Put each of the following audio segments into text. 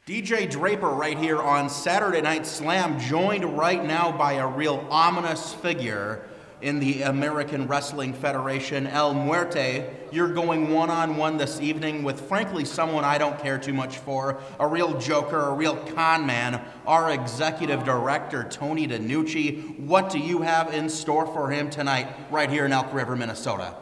DJ Draper right here on Saturday Night Slam, joined right now by a real ominous figure in the American Wrestling Federation, El Muerte. You're going one-on-one this evening with, frankly, someone I don't care too much for, a real joker, a real con man, our executive director, Tony DiNucci. What do you have in store for him tonight right here in Elk River, Minnesota?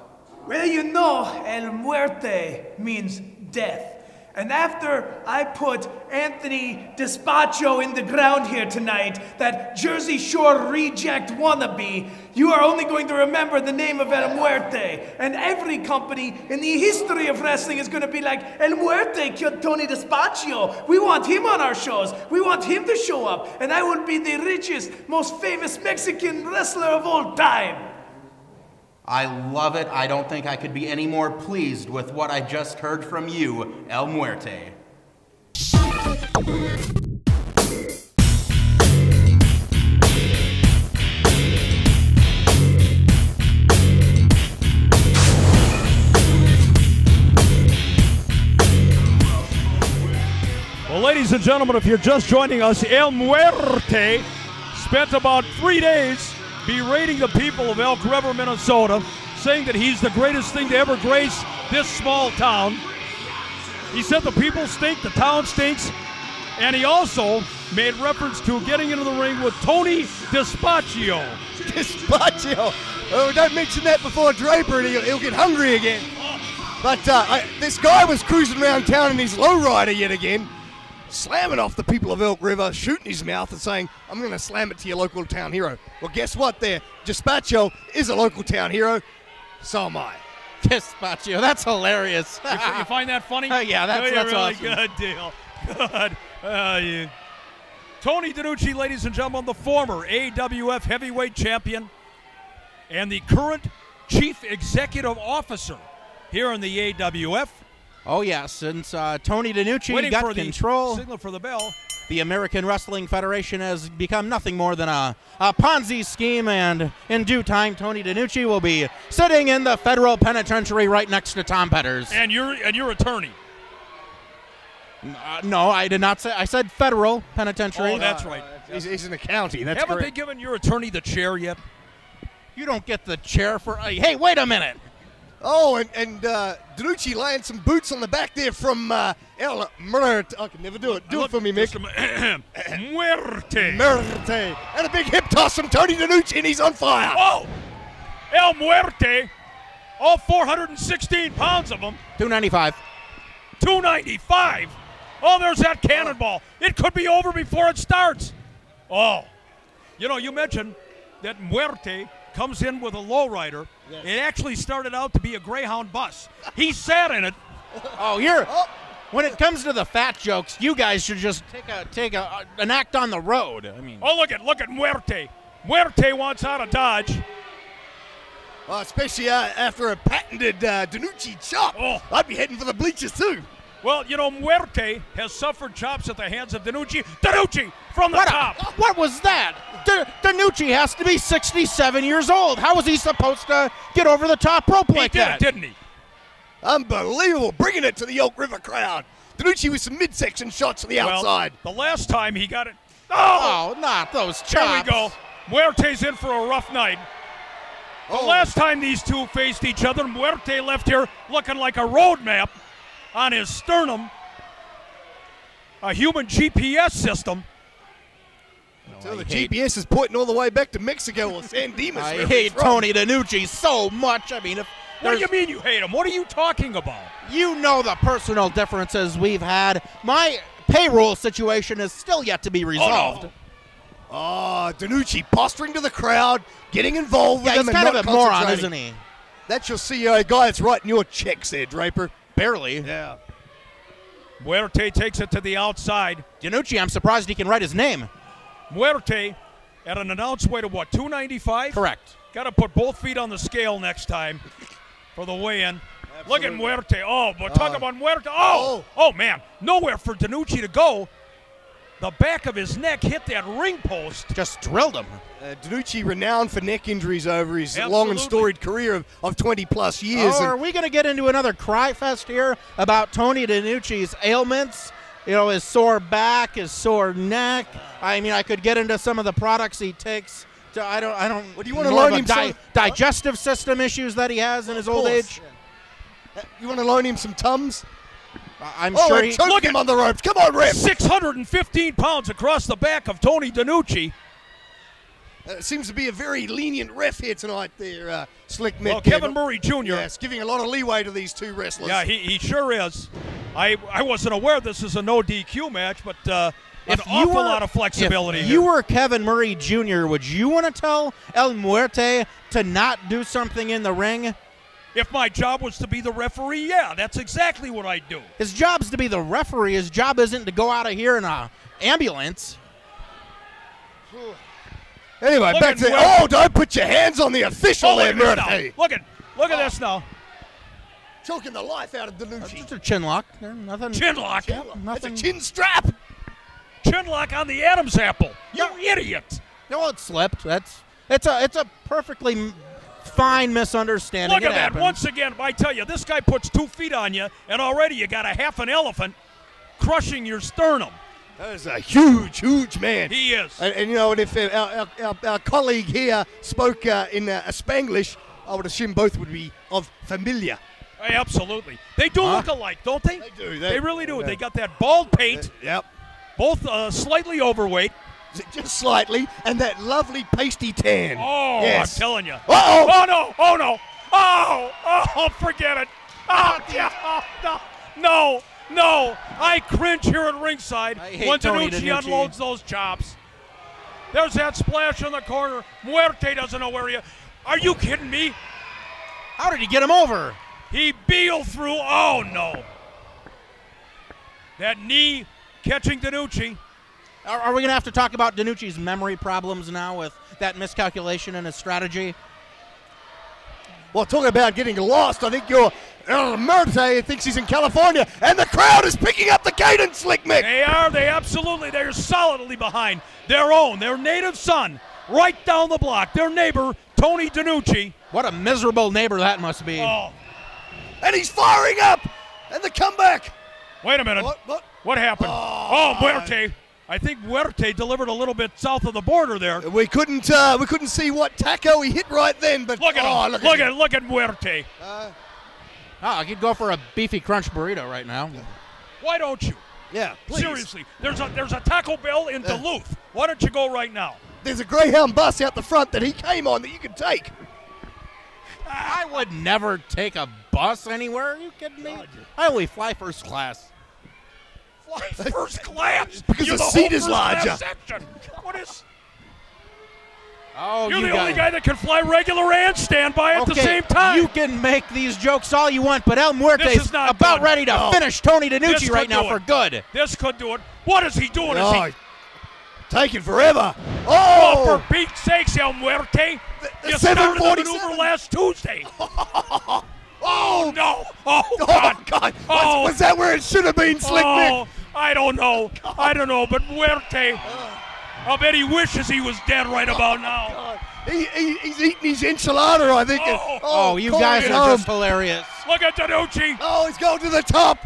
Well, you know, El Muerte means death. And after I put Anthony Despacho in the ground here tonight, that Jersey Shore reject wannabe, you are only going to remember the name of El Muerte. And every company in the history of wrestling is going to be like, El Muerte killed Tony Despacho. We want him on our shows. We want him to show up. And I will be the richest, most famous Mexican wrestler of all time. I love it. I don't think I could be any more pleased with what I just heard from you, El Muerte. Well, ladies and gentlemen, if you're just joining us, El Muerte spent about 3 days berating the people of Elk River, Minnesota, saying that he's the greatest thing to ever grace this small town. He said the people stink, the town stinks, and he also made reference to getting into the ring with Tony Despacho. Despacho? Oh, don't mention that before Draper, and he'll get hungry again. But this guy was cruising around town in his lowrider yet again, slamming off the people of Elk River, shooting his mouth and saying, I'm going to slam it to your local town hero. Well, guess what there? Despacho is a local town hero. So am I. Despacho, that's hilarious. You find that funny? Yeah, that's really awesome. Good deal. Good. Tony DiNucci, ladies and gentlemen, the former AWF heavyweight champion and the current chief executive officer here in the AWF. Oh, yeah, since Tony DiNucci got control, signal for the bell. The American Wrestling Federation has become nothing more than a Ponzi scheme, and in due time, Tony DiNucci will be sitting in the federal penitentiary right next to Tom Petters. And your attorney. No, I did not say. I said federal penitentiary. Oh, that's right. He's in the county. That's Haven't correct. they given your attorney the chair yet? You don't get the chair for. Hey, wait a minute. Oh, and DiNucci laying some boots on the back there from El Muerte. I can never do it. Do it for me, Mick. Muerte. Muerte. And a big hip toss from Tony DiNucci, and he's on fire. Oh! El Muerte. All 416 pounds of them. 295. 295. Oh, there's that cannonball. It could be over before it starts. Oh. You know, you mentioned that Muerte comes in with a lowrider. Yes. It actually started out to be a Greyhound bus. He sat in it. Oh, when it comes to the fat jokes, you guys should just take an act on the road. I mean. Oh, look at Muerte. Muerte wants out of Dodge. Well, especially after a patented DiNucci chop. Oh. I'd be heading for the bleachers too. Well, you know, Muerte has suffered chops at the hands of DiNucci. DiNucci from the top. What was that? DiNucci has to be 67 years old. How was he supposed to get over the top rope like that? He did it, didn't he? Unbelievable, bringing it to the Elk River crowd. DiNucci with some midsection shots on the outside. The last time he got it. Oh, not those chops. There we go. Muerte's in for a rough night. The last time these two faced each other, Muerte left here looking like a road map on his sternum. A human GPS system. So the GPS is pointing all the way back to Mexico or San Dimas. I hate Tony DiNucci so much. I mean, what do you mean you hate him? What are you talking about? You know the personal differences we've had. My payroll situation is still yet to be resolved. Oh, DiNucci posturing to the crowd, getting involved with them, and not concentrating. He's kind of a moron, isn't he? That's your CEO guy that's writing your checks there, Draper. Barely. Yeah. Muerte takes it to the outside. DiNucci, I'm surprised he can write his name. Muerte at an announced weight of what, 295? Correct. Got to put both feet on the scale next time for the weigh-in. Look at Muerte. Oh, but talk about Muerte. Oh, man. Nowhere for DiNucci to go. The back of his neck hit that ring post. Just drilled him. DiNucci renowned for neck injuries over his long and storied career of 20-plus years. Oh, are we going to get into another cry fest here about Tony DiNucci's ailments? his sore back, his sore neck. I mean, I could get into some of the products he takes. I don't. Well, do you want to loan him some digestive system issues that he has in his old age? Yeah. You want to loan him some Tums? I'm sure he choke him on the ropes. Come on, Rip. 615 pounds across the back of Tony DiNucci. Seems to be a very lenient ref here tonight there, Slick Mick. Well, Kevin Murray Jr. Yes, giving a lot of leeway to these two wrestlers. Yeah, he sure is. I wasn't aware this is a no DQ match, but an awful lot of flexibility If here. you were Kevin Murray Jr., would you want to tell El Muerte to not do something in the ring? If my job was to be the referee, yeah, that's exactly what I'd do. His job's to be the referee. His job isn't to go out of here in an ambulance. Anyway, Look back at to Muerte. don't put your hands on the official there, Look at Muerte. this now. Look at this now. Choking the life out of DiNucci. Just a chin lock. Nothing. Chin lock. That's a chin strap. Chin lock on the Adam's apple. You idiot. No, it slipped. It's a perfectly fine misunderstanding. Look at It that. happened. Once again, I tell you, this guy puts 2 feet on you, and already you got a half an elephant crushing your sternum. That is a huge, huge man. He is. And you know, and if our colleague here spoke in Spanglish, I would assume both would be of familia. Hey, absolutely. They do look alike, don't they? They do. They really do. They got that bald paint, Yep. both slightly overweight. Just slightly, and that lovely pasty tan. Oh, yes. I'm telling you. Uh-oh. Oh, no. Oh, no. Oh, forget it. Oh, yeah. No. I cringe here at ringside I hate when Tony DiNucci DiNucci. unloads those chops. There's that splash in the corner. Muerte doesn't know where he is. Are you kidding me? How did he get him over? He beeled through. Oh, no. That knee catching DiNucci. Are we going to have to talk about DiNucci's memory problems now with that miscalculation in his strategy? Well, talking about getting lost, I think your Muerte thinks he's in California, and the crowd is picking up the cadence, Slick Mick. They are. They're solidly behind their native son, right down the block. Their neighbor, Tony DiNucci. What a miserable neighbor that must be. Oh, And he's firing up, and the comeback. wait a minute. What happened? Oh, Muerte. I think Muerte delivered a little bit south of the border there. We couldn't see what taco he hit right then, but Look at him. Look at Muerte. I could go for a beefy crunch burrito right now. Why don't you? Yeah, please. Seriously, there's a Taco Bell in Duluth. Why don't you go right now? There's a Greyhound bus out the front that he came on that you could take. I would never take a bus anywhere. Are you kidding me? I only fly first class. Fly first class. Because You're the whole seat is first class larger. section. What is? Oh, You're you the guys. only guy that can fly regular and standby at the Okay, same time. You can make these jokes all you want, but El Muerte's is not about good. ready to No. finish Tony This DiNucci could right now do for it. good. This could do it. What is he doing? Is he? Taking forever. Oh, Oh, for Pete's sakes, El Muerte. the You started the 747. maneuver last Tuesday. oh, No. Oh, oh God. God. Oh. Was that where it should have been, Slick Mick? Oh, I don't know. But Muerte, I bet he wishes he was dead right about now. God. He's eating his enchilada, I think. Oh, you calling guys it are home. just hilarious. Look at DiNucci. Oh, he's going to the top.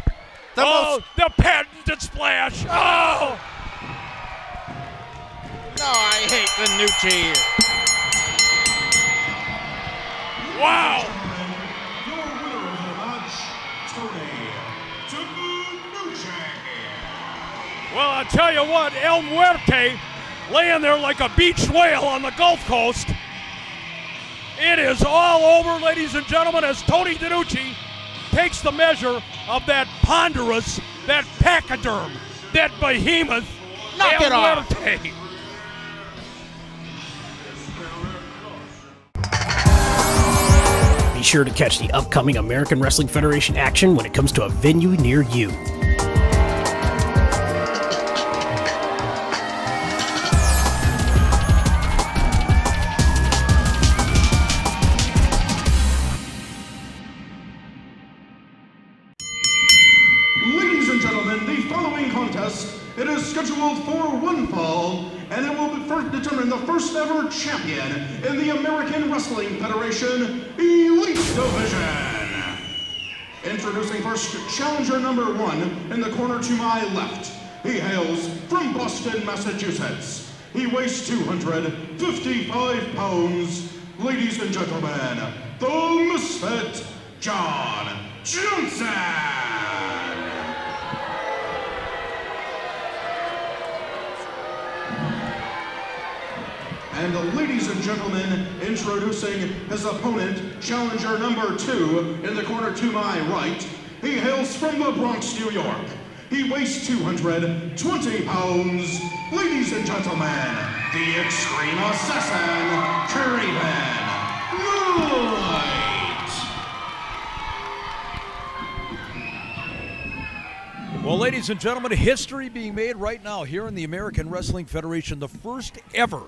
The patented splash. Oh. No, I hate DiNucci. Wow. Your winner of the match, Tony DiNucci. Well, I'll tell you what, El Muerte laying there like a beached whale on the Gulf Coast. It is all over, ladies and gentlemen, as Tony DiNucci takes the measure of that ponderous, that pachyderm, that behemoth, Knock El it off. Muerte. Be sure to catch the upcoming American Wrestling Federation action when it comes to a venue near you. Ladies and gentlemen, the following contest, it is scheduled for one fall, and it will determine the first ever champion in the American Wrestling Federation Elite Division. Introducing first challenger number 1 in the corner to my left. He hails from Boston, Massachusetts. He weighs 255 pounds. Ladies and gentlemen, the Misfit, John Johnson. And ladies and gentlemen, introducing his opponent, challenger number 2 in the corner to my right. He hails from the Bronx, New York. He weighs 220 pounds. Ladies and gentlemen, the Extreme Assassin, Craven Knight. Well, ladies and gentlemen, history being made right now here in the American Wrestling Federation. The first ever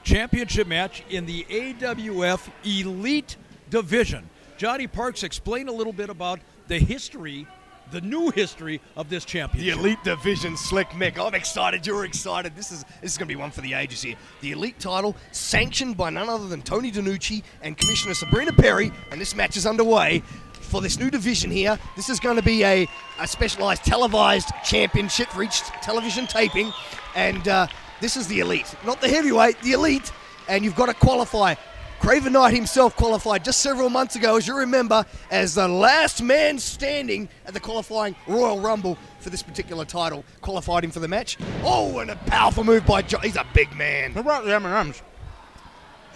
championship match in the AWF Elite Division. Johnny Parks, explain a little bit about the history, the new history of this championship. The Elite Division, Slick Mick. I'm excited. You're excited. This is going to be one for the ages here. The Elite title, sanctioned by none other than Tony DiNucci and Commissioner Sabrina Perri, and this match is underway for this new division here. This is going to be a specialized televised championship for each television taping, and this is the Elite, not the heavyweight, the Elite, and you've got to qualify. Craven Knight himself qualified just several months ago, as you remember, as the last man standing at the qualifying Royal Rumble for this particular title. Qualified him for the match. Oh, and a powerful move by John. He's a big man. Who brought the M&Ms?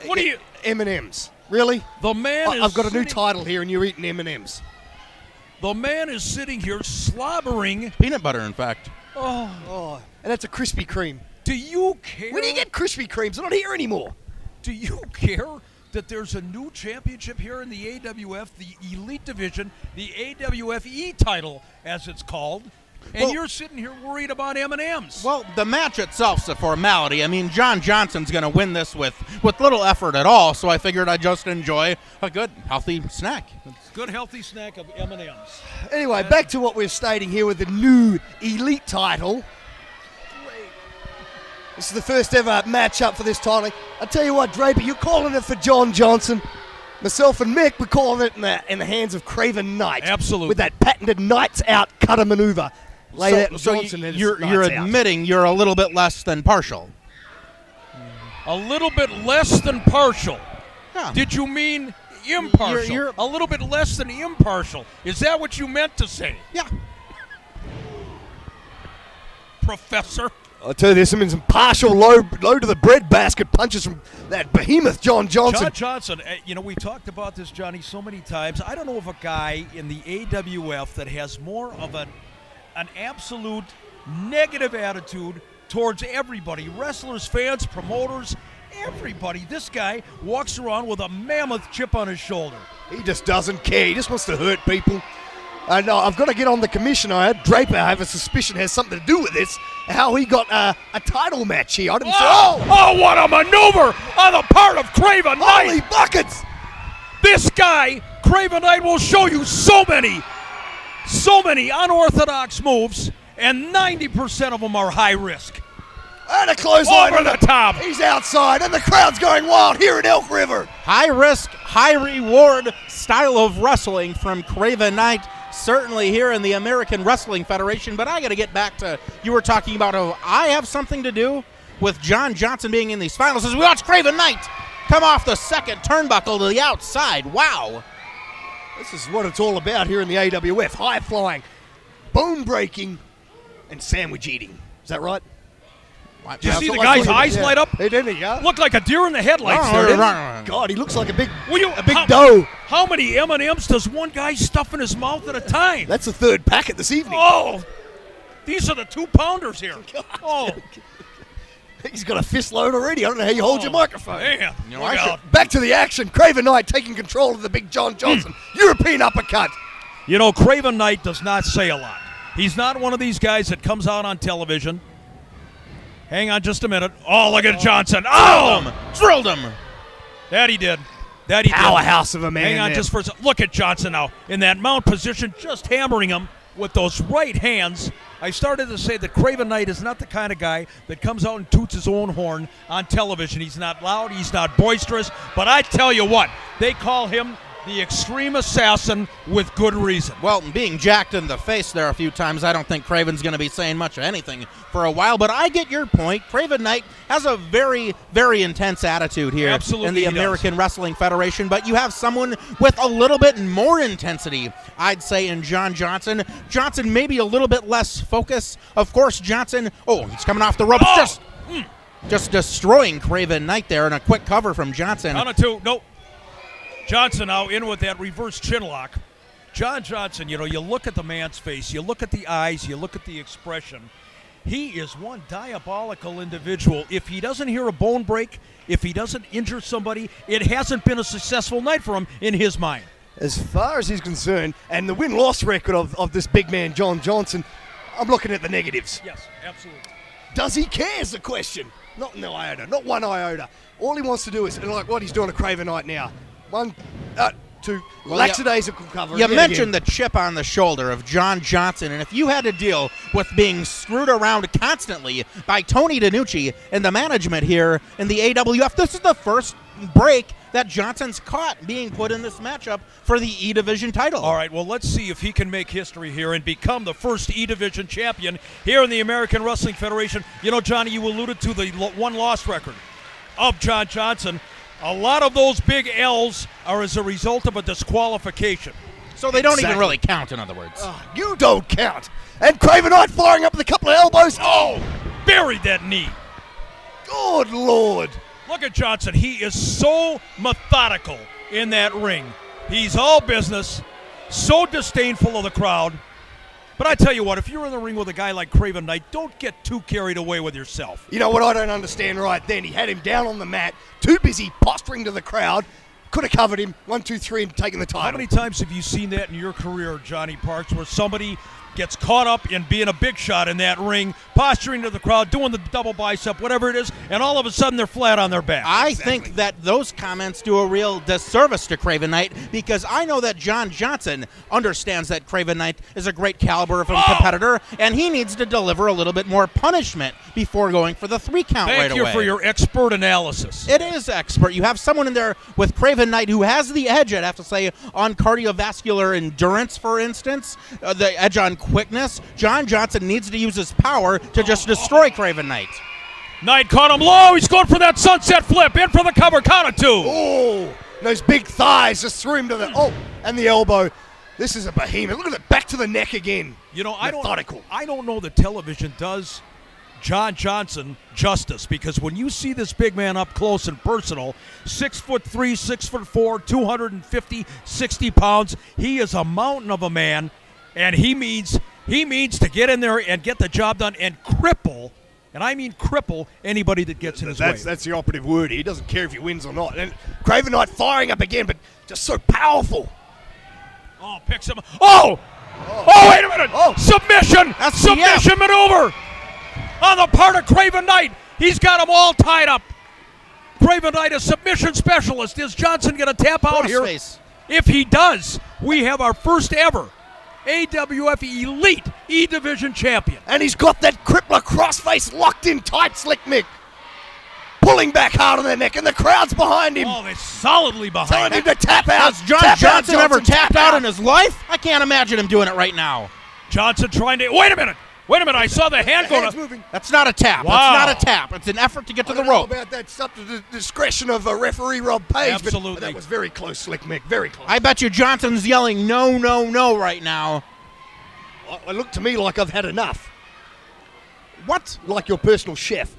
What are you? M&Ms. Really? The man is I've got a new sitting- title here, and you're eating M&Ms. The man is sitting here slobbering. Peanut butter, in fact. Oh, and that's a Krispy Kreme. Do you care? Where do you get Krispy Kremes? They're not here anymore. Do you care that there's a new championship here in the AWF, the Elite Division, the AWF-E title, as it's called, and Well- you're sitting here worried about M&Ms? Well, the match itself's a formality. I mean, John Johnson's going to win this with little effort at all, so I figured I'd just enjoy a good, healthy snack. Good healthy snack of M&Ms. Anyway, back to what we're stating here with the new Elite title. This is the first ever matchup for this title. I tell you what, Draper, you're calling it for John Johnson. Myself and Mick, we're calling it in the hands of Craven Knight. Absolutely. With that patented Knights Out cutter maneuver. Lay out Johnson and it's you're Knights Out. admitting you're a little bit less than partial. A little bit less than partial. Yeah. Did you mean impartial? You're- a little bit less than impartial. Is that what you meant to say, Yeah. Professor? I'll tell you, there's some partial low to the bread basket punches from that behemoth John Johnson. John Johnson, we've talked about this, Johnny, so many times. I don't know of a guy in the AWF that has more of an absolute negative attitude towards everybody. Wrestlers, fans, promoters, everybody. This guy walks around with a mammoth chip on his shoulder. He just doesn't care. He just wants to hurt people. No, I've got to get on the commissioner. Draper, I have a suspicion, has something to do with this. How he got a title match here. I didn't say, Oh, what a maneuver on the part of Craven Knight. holy buckets! This guy, Craven Knight, will show you so many unorthodox moves, and 90% of them are high risk. And a clothesline. Over the top. He's outside, and the crowd's going wild here at Elk River. High risk, high reward style of wrestling from Craven Knight. Certainly here in the American Wrestling Federation, but I got to get back to, you were talking about how I have something to do with John Johnson being in these finals as we watch Craven Knight come off the second turnbuckle to the outside. Wow. This is what it's all about here in the AWF. High flying, bone breaking, and sandwich eating. Is that right? Did you see the guy's eyes light up? He didn't, yeah. Looked like a deer in the headlights there, didn't he? God, he looks like a big how- doe. How many M&Ms does one guy stuff in his mouth at a time? That's the third packet this evening. Oh, these are the 2-pounders here. Oh, He's got a fist load already. I don't know how you hold your microphone. man. You know, Look I should- out. Back to the action. Craven Knight taking control of the big John Johnson. European uppercut. You know, Craven Knight does not say a lot. He's not one of these guys that comes out on television. Hang on just a minute. Oh, look at Johnson. Oh! Drilled him. That he did. That he did. Powerhouse of a man. Hang on there. just for a second. Look at Johnson now in that mount position, just hammering him with those right hands. I started to say that Craven Knight is not the kind of guy that comes out and toots his own horn on television. He's not loud. He's not boisterous. But I tell you what, they call him the extreme assassin with good reason. Well, being jacked in the face there a few times, I don't think Craven's going to be saying much of anything for a while, but I get your point. Craven Knight has a very, very intense attitude here in the American Wrestling Federation, but you have someone with a little bit more intensity, I'd say, in John Johnson. Johnson maybe a little bit less focus. Of course, Johnson, he's coming off the ropes, just destroying Craven Knight there, and a quick cover from Johnson. On a 2, nope. Johnson now in with that reverse chin lock. John Johnson, you look at the man's face, you look at the eyes, you look at the expression. He is one diabolical individual. If he doesn't hear a bone break, if he doesn't injure somebody, it hasn't been a successful night for him in his mind. As far as he's concerned, and the win-loss record of this big man, John Johnson, I'm looking at the negatives. Yes, absolutely. Does he care is the question. Not an iota, not one iota. All he wants to do is, like what he's doing to Craven Knight now. 1, 2, lackadaisical cover. You mentioned the chip on the shoulder of John Johnson, and if you had to deal with being screwed around constantly by Tony DiNucci and the management here in the AWF, this is the first break that Johnson's caught being put in this matchup for the E-Division title. All right, well, let's see if he can make history here and become the first E-Division champion here in the American Wrestling Federation. Johnny, you alluded to the one-loss record of John Johnson. A lot of those big L's are as a result of a disqualification. So they don't even really count, in other words. You don't count. And Craven Knight firing up with a couple of elbows. Buried that knee. Good Lord. Look at Johnson. He is so methodical in that ring. He's all business, so disdainful of the crowd. But I tell you what, if you're in the ring with a guy like Craven Knight, don't get too carried away with yourself. You know what I don't understand right then? He had him down on the mat, too busy posturing to the crowd. Could have covered him, 1, 2, 3, and taken the title. How many times have you seen that in your career, Johnny Parks, where somebody gets caught up in being a big shot in that ring, posturing to the crowd, doing the double bicep, whatever it is, and all of a sudden they're flat on their back? I think that those comments do a real disservice to Craven Knight, because I know that John Johnson understands that Craven Knight is a great caliber of a competitor, and he needs to deliver a little bit more punishment before going for the 3 count right away. Thank you for your expert analysis. It is expert. You have someone in there with Craven Knight who has the edge, I'd have to say, on cardiovascular endurance, for instance, the edge on quickness. John Johnson needs to use his power to just destroy Craven Knight. Knight caught him low. He's going for that sunset flip. In for the cover. Count of 2. Oh, those big thighs just threw him to the... and the elbow. This is a behemoth. Look at it, back to the neck again. I don't know that television does John Johnson justice, because when you see this big man up close and personal, 6'3", 6'4", 250, 60 pounds, he is a mountain of a man. And he means to get in there and get the job done and cripple, and I mean cripple, anybody that gets in his way. That's the operative word. He doesn't care if he wins or not. And Craven Knight firing up again, but just so powerful. Picks him. Wait a minute. Submission. Submission maneuver on the part of Craven Knight. He's got them all tied up. Craven Knight, a submission specialist. Is Johnson going to tap out here? If he does, we have our first ever AWF Elite E-Division champion. And he's got that crippler crossface locked in tight, Slick Mick. Pulling back hard on the neck, and the crowd's behind him. They're solidly behind him. Telling him to tap out. Has John Johnson ever tapped out in his life? I can't imagine him doing it right now. Johnson trying to... Wait a minute. I saw the hand go moving. That's not a tap. Wow. That's not a tap. It's an effort to get to the rope. About that, it's up to the discretion of referee Rob Page. Absolutely. But that was very close, Slick Mick. Very close. I bet you Johnson's yelling, no, no, no right now. It looked to me like I've had enough. What? Like your personal chef.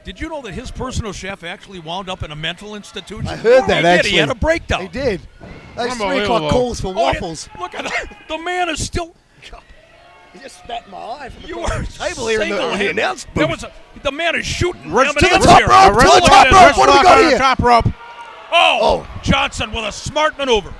Did you know that his personal chef actually wound up in a mental institution? I heard that, actually. He had a breakdown. He did. Those 3 o'clock calls for waffles. Look at that. The man is still... He just spat in my eye from You the table here in the announcement booth. The man is shooting. To the top rope. To the top rope. What do we got here? Top rope. Johnson with a smart maneuver.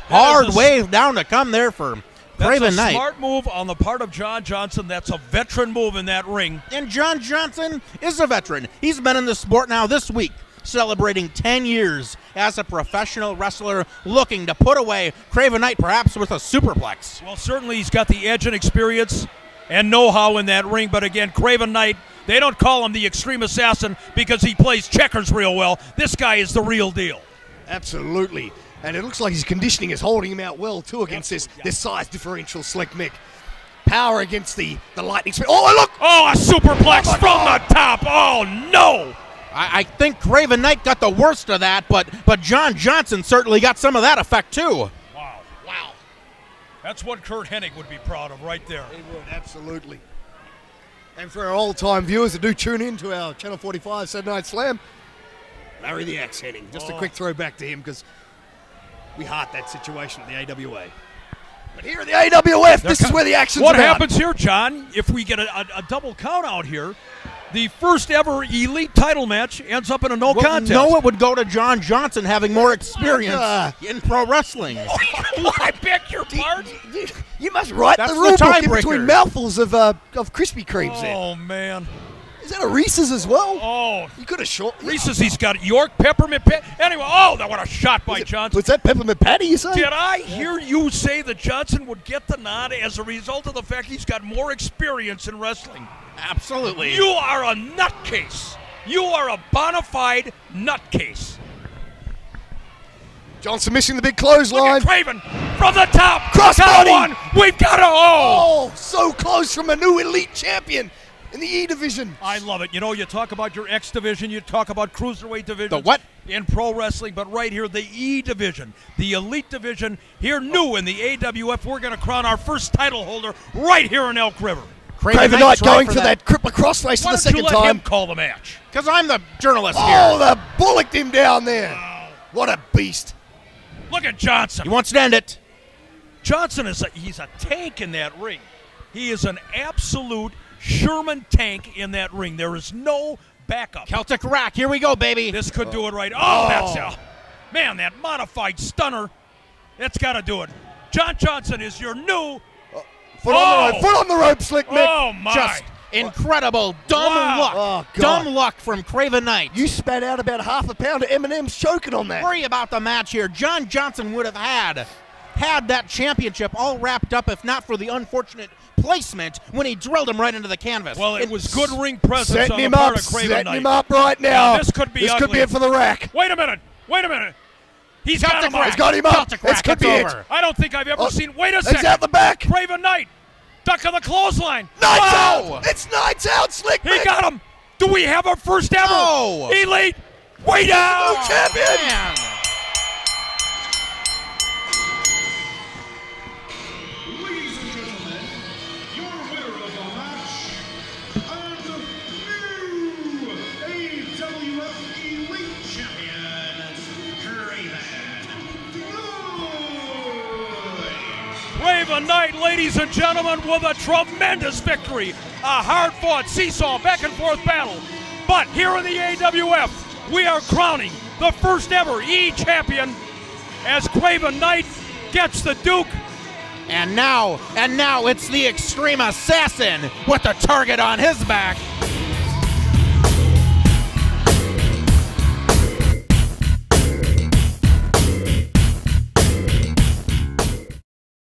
Hard wave down to come there for Craven Knight. That's a smart move on the part of John Johnson. That's a veteran move in that ring. And John Johnson is a veteran. He's been in the sport now this week, celebrating 10 years as a professional wrestler, looking to put away Craven Knight perhaps with a superplex. Well, certainly he's got the edge and experience and know-how in that ring. But again, Craven Knight, they don't call him the Extreme Assassin because he plays checkers real well. This guy is the real deal. absolutely. And it looks like his conditioning is holding him out well, too, against this size differential, Slick Mick. Power against the lightning speed. Oh, look! Oh, a superplex from the top. Oh, no! I think Craven Knight got the worst of that, but John Johnson certainly got some of that effect, too. Wow. That's what Kurt Hennig would be proud of right there. He would, absolutely. And for our old-time viewers that do tune in to our Channel 45 Saturday Night Slam, Larry the Axe Hennig. Just a quick throwback to him because we heart that situation at the AWA. But here at the AWF, this is where the action's What about. happens here, John, if we get a double count out here, the first ever elite title match ends up in a no contest. No, it would go to John Johnson having more experience in pro wrestling. I beg your pardon? You must write That's the rule the book in tiebreaker. between mouthfuls of Krispy Kremes there. Oh, man. Is that a Reese's as well? Oh. You could have short. Reese's, he's got York peppermint patty. Anyway, what a shot by Johnson. Was that peppermint patty you say? Did I hear you say that Johnson would get the nod as a result of the fact he's got more experience in wrestling? Absolutely. You are a nutcase. You are a bona fide nutcase. Johnson missing the big Look clothesline. at Craven from the top. Crossbody. Got one. We've got a Oh, so close from a new elite champion in the E division. I love it. You know, you talk about your X division, you talk about cruiserweight division. The what? In pro wrestling, but right here, the E division, the elite division, here new in the AWF. We're going to crown our first title holder right here in Elk River. Craven Knight going for that crippler crossface for Why the don't you second let time. him call the match? Because I'm the journalist Oh, here. the bullocked him down there. What a beast. Look at Johnson. He wants to end it. Johnson he's a tank in that ring. He is an absolute Sherman tank in that ring. There is no backup. Celtic Rack, here we go, baby. This could do it right. Oh, that's man, that modified stunner. That's got to do it. John Johnson is your new. Foot on the rope, Slick Mick. Oh my! Just incredible dumb luck. Oh, God. Dumb luck from Craven Knight. You spat out about half a pound of M&M's choking on that. Worry about the match here. John Johnson would have had that championship all wrapped up if not for the unfortunate placement when he drilled him right into the canvas. Well, it was good ring presence Setting on the him part up, of Craven setting Knight. him up right now. This could be This ugly. could be it for the rack. Wait a minute. He's got him. He's got him up. Celtic This Rack, could it's be over. it. I don't think I've ever seen. Wait a He's second. out the back. Craven Knight. Duck on the clothesline. Nights Wow. out. It's nights out, Slick He Mick. got him. Do we have our first ever No. elite? Way down. New champion. Man. Ladies and gentlemen, your winner of the match and new AWF Elite Champion, Craven Knight. Craven Knight, ladies and gentlemen, with a tremendous victory. A hard-fought seesaw back-and-forth battle. But here in the AWF, we are crowning the first ever E champion as Craven Knight gets the Duke. And now it's the Extreme Assassin with the target on his back.